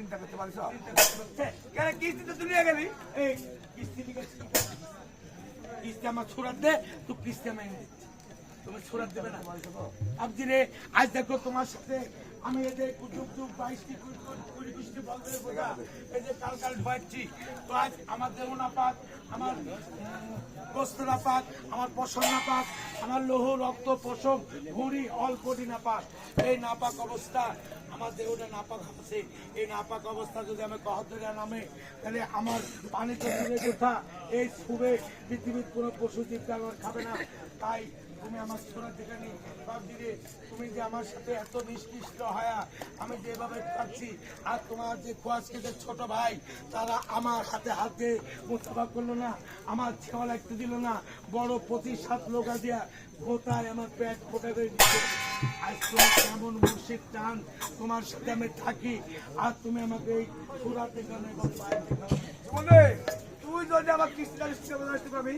চিন্তা করতে পারিস কেন কিস্তি তো তুলিয়ে গেলি এই কিস্তি কিস্তি আমার ছোড়ার দে তুই কিস্তি আমি দিচ্ছি তুমি ছোড়ার দেবে না আপনি রে আজ দেখো তোমার সাথে আমি এদের যুগ যুগ 22টি 20টি বলদের বোঝা এই যে কাল কাল ঢোয়াচ্ছি তো আজ আমার দেহ না পাক আমার গোস্ত না পাক আমার পশম না পাক আমার লোহ রক্ত পশম ভুঁড়ি অল্পটি না পাক এই নাপাক অবস্থা আমার দেহটা নাপাক আছে এই নাপাক অবস্থা যদি আমি কহদরিয়া নামে তাহলে আমার পানিতে দূরে কোথা এই ছুবে পৃথিবীর কোনো পশু জীব জানোয়ার খাবে না তাই তুমি আমার ছোড়া থেকে নি বাবদিরে তুমি যে আমার সাথে এত নিষ্কৃষ্ট হয় আমি যেভাবে পাচ্ছি আর তোমার যে খোয়াজকে ছোট ভাই তারা আমার হাতে হাত দিয়ে মোস্তফা করলো না আমার ছেওয়াল একটু দিল না বড় 25-7 লোকা দিয়া কোথায় আমার পেট ফোটে করে দিচ্ছে আজ তোমার কেমন মুর্শিদ টান তোমার সাথে আমি থাকি আর তুমি আমাকে এই ছোড়া থেকে এবং পায়ের থেকে তুই যদি আমার কিস্তিটা আসতে পারবি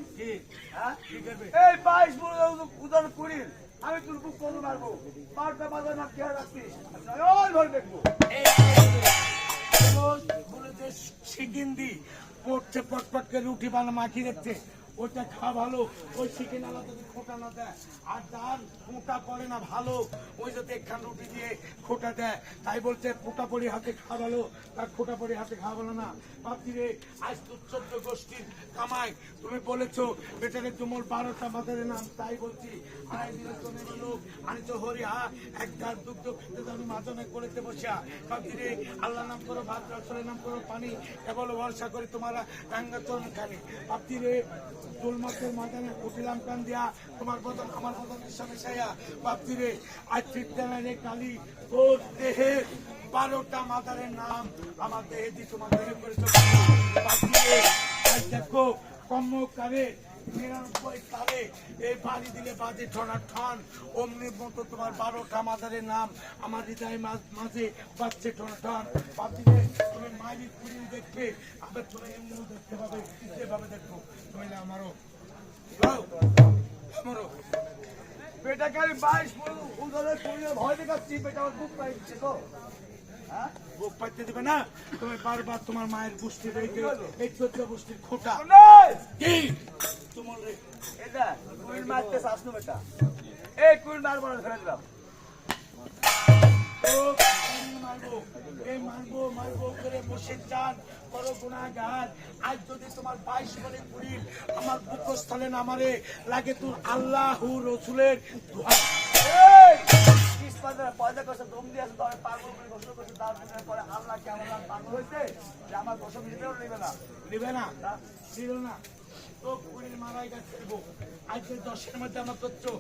হ্যাঁ কি করবে এই 22 উদাহরণ করিল আমি তোর বুক কোনো মারবো 12টা বাজার না খেয়াল রাখছিস ধরে দেখবো বলে যে সিকিন্দি পড়ছে পটপট করে রুটি বানা মাখি দেখছে ওইটা খাওয়া ভালো ওই চিকেন আলা যদি খোটা না দেয় আর যার খোটা পড়ে না ভালো ওই যদি একখান রুটি দিয়ে খোটা দেয় তাই বলছে পোটা পড়ি হাতে খাওয়া ভালো তার খোটা পড়ি হাতে খাওয়া ভালো না ভাবছি রে আজ তোর 14 গোষ্ঠীর কামাই তুমি বলেছো বেটারে তুমল 12টা মাথারে নাম তাই বলছি আড়াই দিনের তুমি লোক আমি তো হরি হা একদার দুগ্ধ খেতে আমি মাজনে করেতে বসিয়া ভাবছি রে আল্লাহ নাম করো ভাত রসলের নাম করো পানি কেবল ভরসা করে তোমারা রাঙ্গাচরণ খানি ভাবছি রে দোলমাসের মাদানে উঠিলাম কান দিয়া তোমার বদন আমার বদনের সামনে সাইয়া ভাবছি রে আজ চিত্তালাইনে কালী তোর দেহে 12টা মাদারের নাম আমার দেহে দি তোমার দেহে করেছ ভাবছি রে আজ দেখো কর্মকারে 99 সালে এই বাড়ি দিলে বাজে ঠনা ঠন অমনি মতো তোমার 12টা মাদারের নাম আমার হৃদয় মাঝে বাজছে ঠনা ঠন ভাবছি রে তুমি মায়ের পুরী দেখবে আবার তুমি এমনিও দেখতে পাবে যেভাবে দেখো তুমি আমারও আমারও বেটাকে আমি 22 উদাহরণ করিলে ভয় দেখাচ্ছি বেটা আমার বুক পাইছে তো হ্যাঁ বুক পাইতে দিবে না তুমি বারবার তোমার মায়ের গোষ্ঠী রেখে এই 14 গোষ্ঠীর খোটা কি তোমার রে এটা কুইল মারতে শাসনো বেটা এই কুইল মারবো না ফেলে দিলাম মারবো করে বসে চান করো গুনাহগার আজ যদি তোমার 22 বলে পুরি আমার বুকস্থলে নামারে লাগে তোর আল্লাহু রাসূলের দোয়া পয়দা করছে দম দিয়ে ধরে পাগল করে ঘোষণা করছে তার পরে আল্লাহ কেমন পাগল হয়েছে যে আমার ঘোষণা নিবে না ছিল না তো পুরীর মারাই গেছে আজকে 10-এর মধ্যে আমার করছো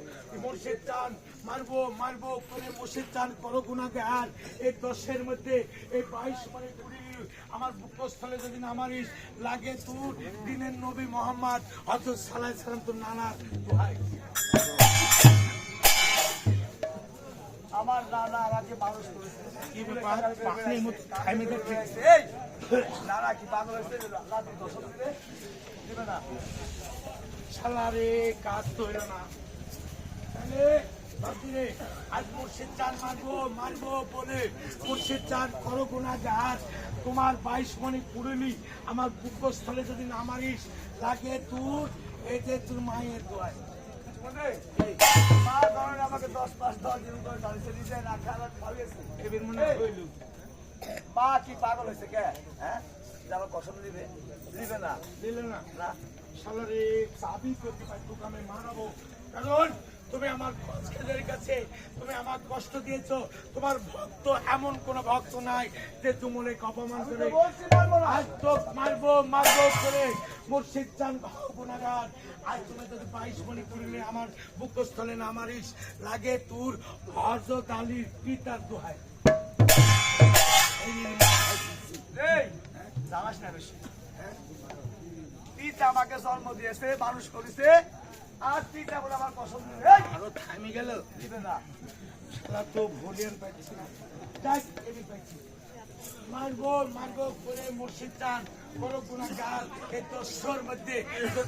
মোর্শেদ চান মারবো করে মোর্শেদ চান করো গুনাহগার এই 10-এর মধ্যে এই 22 মানে পুরী আমার বুকস্থলে যদি না মারিস লাগে তোর দিনের নবী মোহাম্মদ হযরত সাল্লাল্লাহু আলাইহি সাল্লাম তোর নানার দোহাই আমার নানা আমাকে মানুষ করেছে কি ব্যাপার পাখনির মতো থামে দেখছে এই নানা কি পাগল হয়েছে আল্লাহ তো দোষ দিবে না শালা রে কাজ তো হইল না তাহলে ভাবছিরে আজ মুর্শিদ চান মারবো বলে মুর্শিদ চান করো গুনাহগার তোমার 22 মণি পুরলি আমার বুকস্থলে যদি না মারিস লাগে তোর এই যে তোর মায়ের দোয়ায় মা কারণে আমাকে 10 দিন করে দাঁড়িয়ে দিতে না খাবার খাওয়াইছে এবার মনে হইল মা কি পাগল হয়েছে কে হ্যাঁ আমার কষ্ট দিবে না দিলে না না শালারে চাবি করতে পারি তোকে আমি মারাবো কারণ তুমি আমার খেদের কাছে তুমি আমার কষ্ট দিয়েছো তোমার ভক্ত এমন কোন ভক্ত নাই যে তুমুলে অপমান করে আজ তো মারবো করে মুর্শিদ চান গুনাহগার আজ তুমি যদি 22 মণি করিলে আমার বুকস্থলে না মারিস লাগে তোর হযরত আলীর পিতার দোহাই এই জানাস না বেশি পিতা আমাকে জন্ম দিয়েছে মানুষ করেছে আর পিতা বলে আমার পছন্দ আরো থামি গেল দিবে না শালা তো ভোলিয়ান পাইছি না মারবো করে মুর্শিদ চান বড় গুনাহগার এই 10-এর মধ্যে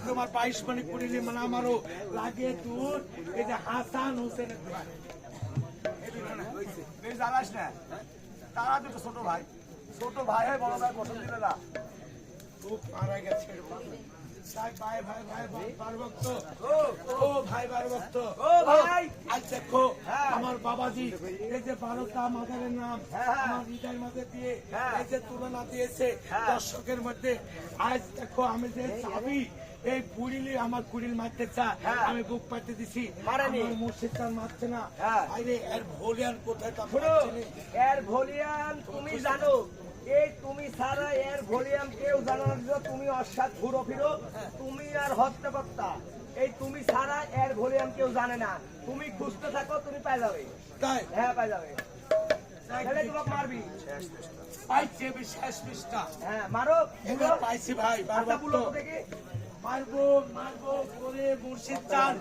তোমার 22 মণি করিলে মানে আমারও লাগে তোর এই যে হাসান হোসেনের দোহাই জানাস না তারা দুটো ছোট ভাই ছোট ভাই হয় বড় ভাই পছন্দ দিলে না। খুব মারা গেছে এর বাবা। তাই ভাই ভাই ভাই ভাই বারভক্ত ও ভাই বারভক্ত ও ভাই আজ দেখো হ্যাঁ। আমার বাবাজি এই যে 12টা মাদারের নাম হ্যাঁ। আমার হৃদয়ের মধ্যে দিয়ে হ্যাঁ। এই যে তুলনা দিয়েছে হ্যাঁ। দর্শকের মধ্যে আজ দেখো আমি যে চাবি এই পুরিলি আমার কুড়িল মারতে চা হ্যাঁ। আমি বুক পাইতে দিছি মারেনি। আমার মুর্শিদ চান মারছে না হ্যাঁ। আরে এর ভোলিয়ান কোথায় তা শোনো, পাচ্ছে না। এর ভলিউম তুমি জানো, এই তুমি ছাড়া এর ভলিউম কেউ জানো না যে তুমি অসাত ঘুরো ফিরো, তুমি আর হত্যা এই তুমি ছাড়া এর ভলিউম কেউ জানে না। তুমি খুঁজতে থাকো, তুমি পাই যাবে। তাই হ্যাঁ, পাই যাবে। তাহলে তোমাকে মারবি। পাইছে বিশেষ পৃষ্ঠা হ্যাঁ, মারো। এবার পাইছি ভাই আচ্ছা, বারভক্ত বুলো দেখি। মারবো মারবো করে মুর্শিদ চান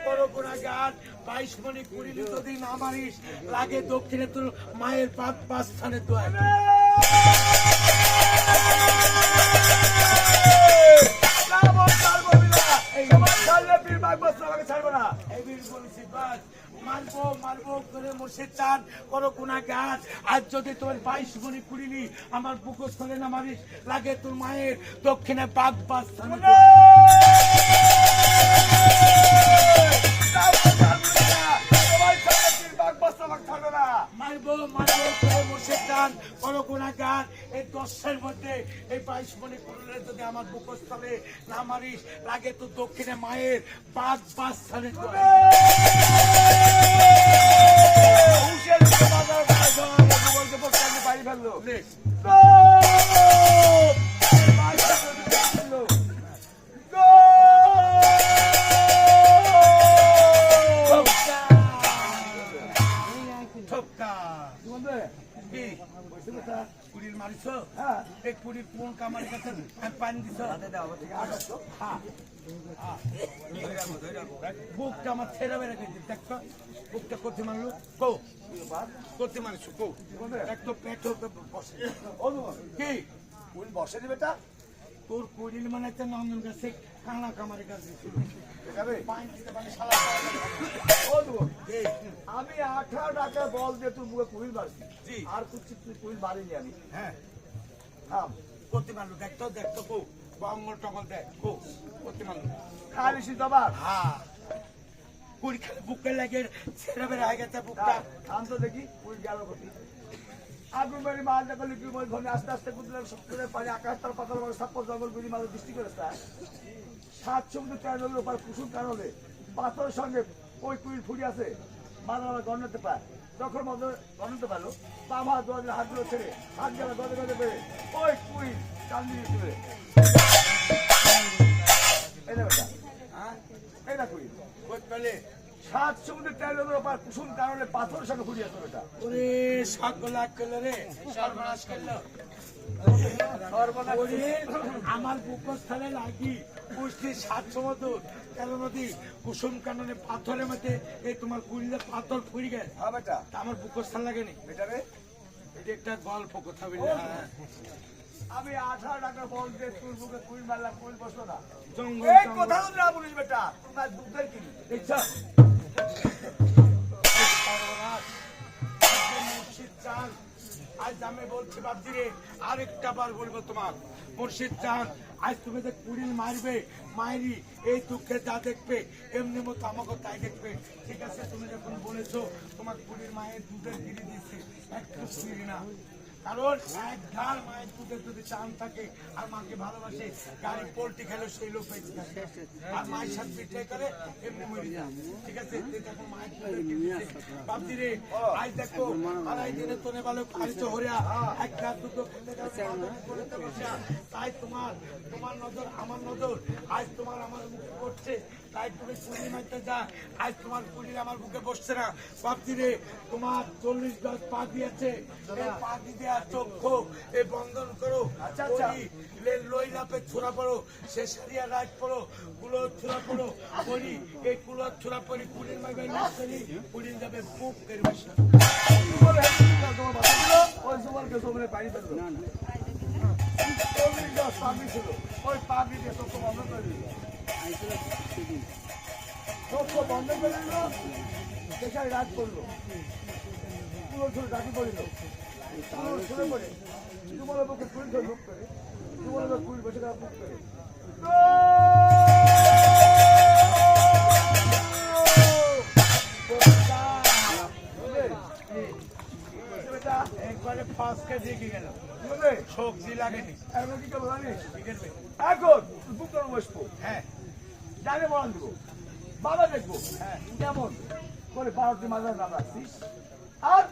করো কোনা গান 22 মণি কুড়িলি যদি না মারিস লাগে দক্ষিণে তোর মায়ের পাঁচ স্থানে দোয়ায় না বল ছাড়বো না। তোমার ছাড়লে পীর বাগ বস্ত্র আমাকে ছাড়বো না। এই বীর বলেছি বাস মারবো মারবো করে মুর্শিদ চান করো কোনা গান আজ যদি তোর 22 মণি কুড়িলি আমার বুকো স্থলে না মারিস লাগে তোর মায়ের দক্ষিণে পাঁচ স্থানে না, বল ছাড়বো না। তোমার ছাড়লে পীর বাগ বস্ত্র আমাকে ছাড়বো না। মারবো মারবো করে মুর্শিদ চান করো কোনা গান এই 10 মধ্যে এই 22 মণি কুড়িলে যদি আমার বুকস্থলে না মারিস লাগে তো দক্ষিণে মায়ের পাঁচ স্থানে দোয়ায় হুঁশিয়ার করে বাজার করে জোয়ান লোক বলতে বলতে আমি বাড়ি ফেললো। লেখ। গো! বাড়ি ফেললো। গো! ঠোকা কি বলবে? কি বলছে কোথা? কুড়ির মারিছ হ্যাঁ। এই কুড়ির কোন কামারি কাছে পানি দিছ হ্যাঁ। বুকটা আমার ছেড়ে বেড়ে গেছে দেখছো বুকটা করতে মারলো কো করতে মারিস কো একটু পেটো বসে ও তোমার, কি কুড়ি বসেনি বেটা? তোর কুড়িল মানে একটা নন্দন গাছে কানা কামারি কাছে দেখাবে? পানি দিতে পারে শালা ও তোমার, কি আমি 18 টাকা বল দিয়ে তুই মুখে কুড়িল মারছি। জি। আর কুচি তুই কুড়িল মারিনি আমি। হ্যাঁ থাম। করতে মারলো দেখতো দেখতো কো বঙ্গল টঙ্গল দেখ কো করতে মারলো খালি সিদ্ধাবাদ। হ্যাঁ কুড়ি খেলে বুকে লাগে ছেড়ে বেড়ে হয়ে গেছে বুকটা থাম তো দেখি কুড়িল গেল কোথায়। আগুন বাড়ি মাল দেখা লিপি মই ঘরে আস্তে আস্তে কুদলে সত্তরের পানি আকাশ তার পাতাল মানে সাপ্পর জঙ্গল গুলি মাঝে দৃষ্টি করে তার 7 সমুদ্র 3 নদীর ওপার কুসুম কারণে পাথরের সঙ্গে ওই কুইল ফুড়ি আছে মাঝে মাঝে গণতে পায় যখন মধ্যে গণতে পারলো বাম হাত দোয়াদের হাতগুলো ছেড়ে হাত গেলে গদে গদে বেড়ে ওই কুইল টান দিয়ে তুলে এই না বেটা হ্যাঁ এই না কুইল কই পেলে 7 সমুদ্র 3 নদীর ওপার কুসুম কারণে পাথরের সঙ্গে ফুড়ি আছে বেটা ওরে সাত লাখ করলো রে সর্বনাশ করলো সর্বনাশ ওরে আমার বুকস্থলে লাগি পুষ্টি 700 মতো কেন নদী কুসুম কাননে পাথরের মধ্যে এই তোমার কুড়িলে পাথর ফুড়ি গেছে হ্যাঁ বেটা তা আমার বুকস্থল লাগেনি বেটা রে এটা একটা গল্প কথা বলি হ্যাঁ। আমি 18 টাকা বল দিয়ে তুই বুকে কুইল মারলাম কুইল বসলো না জঙ্গল এই জঙ্গল। কথা না বলিস বেটা তোমার দুধের কিনি দেখছো? সর্বনাশ। আজকে মুর্শিদ চাঁদ, আজ আমি বলছি বাপজি রে আরেকটা বার বলবো তোমার মুর্শিদ চাঁদ আজ তুমি যে কুড়িল মারবে মায়েরি এই দুঃখে যা দেখবে এমনি মতো আমাকে তাই দেখবে ঠিক আছে তুমি যখন বলেছো তোমার কুড়ির মায়ের দুধের গিরি দিচ্ছে একটু শুনি না কারণ এক ঢাল মায়ের দুধের যদি চান থাকে আর মাকে ভালোবাসে গাড়ি পোল্ট্রি খেলে সেই লোক বেঁচে থাকে আর মায়ের সাথে পিঠে করে এমনি মরে যায় ঠিক আছে দেখো মায়ের দুধের গিরি দিচ্ছে বাপজি রে আজ দেখো আড়াই দিনে তোনে ভালো খালিত হরিয়া একটা দুটো খেতে বসা তাই তোমার নজর আমার নজর আজ তোমার আমার মুখে পড়ছে তাই তুমি কুড়ি মারতে যা আজ তোমার কুড়ি আমার বুকে বসছে না বাপজি রে তোমার 40 গজ পা দিয়েছে এই পা দিয়ে চক্ষু এ বন্ধন করো আচ্ছা, আচ্ছা। লই লাপে ছুরা পড়ো সে সারিয়া রাজ পড়ো কুলো ছুরা পড়ো করি এই কুলো ছুরা পড়ি কুড়ির মাইবে না করি কুড়ির যাবে বুক করে বসে তোমার তোমার বাবা ছিল ওই সুমারকে সোমরে পানি ফেললো না না 40 দশ পাবি ছিল ওই পাবি দিয়ে চোখ বন্ধ করে দিল চোখ বন্ধ করে দিল দেখায় রাত করলো পুরো ছোট ডাকি পড়িল শুনে পড়ে তোমার পক্ষে কুড়ি ধরে বুক করে তোমার কুড়ি বসে তারা বুক করে একবারে ফাঁসকে দিয়ে গেল সবজি লাগেনি এখন কি করবো জানিস ঠিক আছে এখন বুক করে বসবো হ্যাঁ জানে বলান দেবো বাবা দেখবো হ্যাঁ কেমন করে 12টি মাজার নাম রাখছিস আর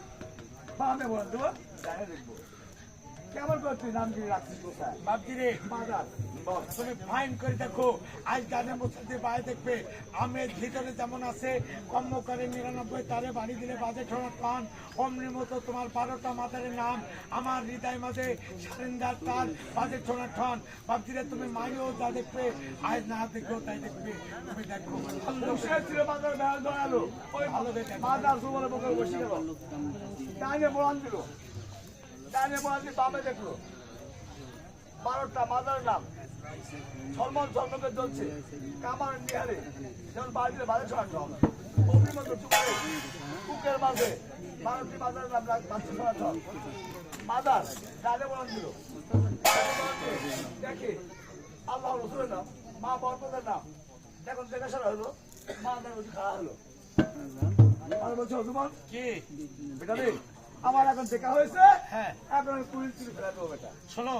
বামে বলান দেবো জানে দেখবো কেমন করে তুই নাম দিয়ে রাখছিস কোথায় বাপজি রে মাজার বল তুমি ফাইন করে দেখো আজ গানের মধ্যে বাইরে দেখবে আমের ভিতরে যেমন আছে কম্ম করে 99 তারে বাড়ি দিলে বাজে ঠোনা পান অমনি মতো তোমার 12টা মাতারের নাম আমার হৃদয় মাঝে সারেন্দার তার বাজে ঠোনা ঠন ভাবছিলে তুমি মাইও যা দেখবে আজ না দেখো তাই দেখবে তুমি দেখো বসে ছিল মাজার বেড়া ধরালো ওই ভালো দেখে মাজার সুবলে বকে বসে গেল ডাইনে বলান দিল ডাইনে বলান দিয়ে বামে দেখলো 12টা মাজারের নাম সলমন সলমকে চলছে কামার নিহারে যেমন বাড়িতে বাজে ছড়া ঠন অভিমত চুপে বুকের মাঝে 12টি মাজারের নাম বাজে ছড়া ঠন মাজার ডাইনে বলান দিল দেখে আল্লাহ রসুলের নাম মা বরকতের নাম এখন দেখাশোনা হলো মা দেখো খাওয়া হলো আর বলছো তোমার কি বেটা রে আমার এখন দেখা হয়েছে হ্যাঁ এখন আমি কুড়ি তুলি ফেলা দেবো বেটা শোনো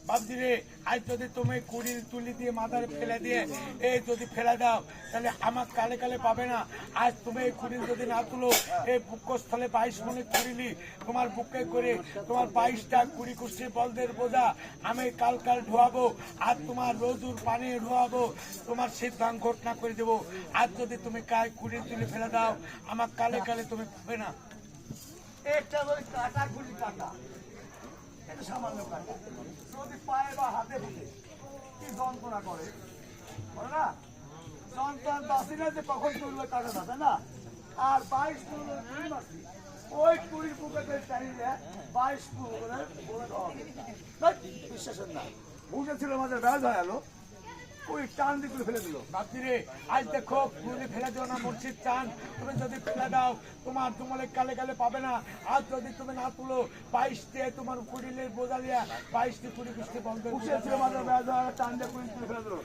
বাবজি রে আজ যদি তুমি কুড়ি তুলি দিয়ে মাথায় ফেলে দিয়ে এই যদি ফেলে দাও তাহলে আমার কালে কালে পাবে না আজ তুমি এই কুড়ি যদি না তুলো এই বুকস্থলে 22 মনে কুড়িলি তোমার বুকে করে তোমার 22টা কুড়ি কুষ্টি বলদের বোঝা আমি কাল কাল ঢোয়াবো আর তোমার রোজুর পানি ঢোয়াবো তোমার সিদ্ধান্ত ঘটনা করে দেবো আজ যদি তুমি কায় কুড়ি তুলি ফেলে দাও আমার কালে কালে তুমি পাবে না একটা ধরে কাটা গুলি কাটা এটা সামান্য কাটা যদি পায়ে বা হাতে ফুটে কি যন্ত্রণা করে বলে না সন্তান বাঁচি না যে কখন তুলবে কাটা থাকে না আর 22 তুলবে কুড়ি বাঁচি ওই কুড়ির বুকে চাইলে 22 তুলবে বলে দেওয়া হবে। বিশ্বাসের না বুঝেছিল আমাদের বেড়া ধরালো ওই টান দিয়ে তুলে ফেলে দিল বাপরে আজ দেখো কুড়ি ফেলে দিও না মসজিদ চান তুমি যদি ফেলে দাও তোমার তোমালে কালে কালে পাবে না আর যদি তুমি না তুলো 22 দিয়ে তোমার কুড়িলের বোঝা লিয়া 22টি কুড়ি কুষ্টি বন্ধ বুঝেছিল আমাদের বেড়া ধরা টান দিয়ে কুড়ি তুলে ফেলে দিল